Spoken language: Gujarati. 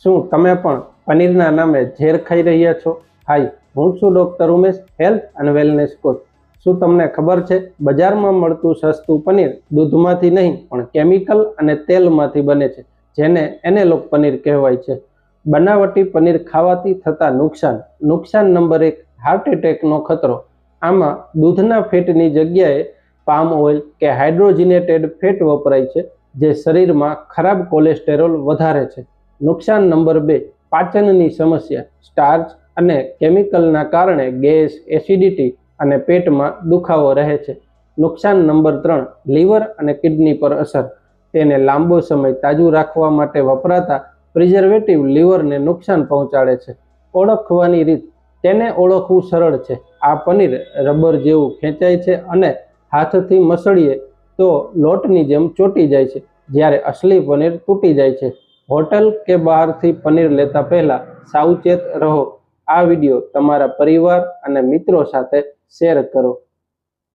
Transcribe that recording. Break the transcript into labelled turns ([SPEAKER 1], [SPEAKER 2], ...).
[SPEAKER 1] શું તમે પણ પનીરના નામે ઝેર ખાઈ રહ્યા છો? હાય, હું છું ડૉક્ટર ઉમેશ, હેલ્થ અને વેલનેસ કોચ. શું તમને ખબર છે, બજારમાં મળતું સસ્તું પનીર દૂધમાંથી નહીં પણ કેમિકલ અને તેલમાંથી બને છે, જેને એનેલોગ પનીર કહેવાય છે. બનાવટી પનીર ખાવાથી થતા નુકસાન નંબર 1, હાર્ટ એટેકનો ખતરો. આમાં દૂધના ફેટની જગ્યાએ પામ ઓઇલ કે હાઇડ્રોજનેટેડ ફેટ વપરાય છે, જે શરીરમાં ખરાબ કોલેસ્ટેરોલ વધારે છે. નુકસાન નંબર 2, પાચનની સમસ્યા. સ્ટાર્ચ અને કેમિકલના કારણે ગેસ, એસિડિટી અને પેટમાં દુખાવો રહે છે. નુકસાન નંબર 3, લીવર અને કિડની પર અસર. તેને લાંબો સમય તાજું રાખવા માટે વપરાતા પ્રિઝર્વેટિવ લીવરને નુકસાન પહોંચાડે છે. ઓળખવાની રીત. તેને ઓળખવું સરળ છે. આ પનીર રબર જેવું ખેંચાય છે અને હાથથી મસળીએ તો લોટની જેમ ચોંટી જાય છે, જ્યારે અસલી પનીર તૂટી જાય છે. હોટલ કે બહારથી પનીર લેતા પહેલા સાવચેત રહો. આ વિડીયો તમારા પરિવાર અને મિત્રો સાથે શેર કરો.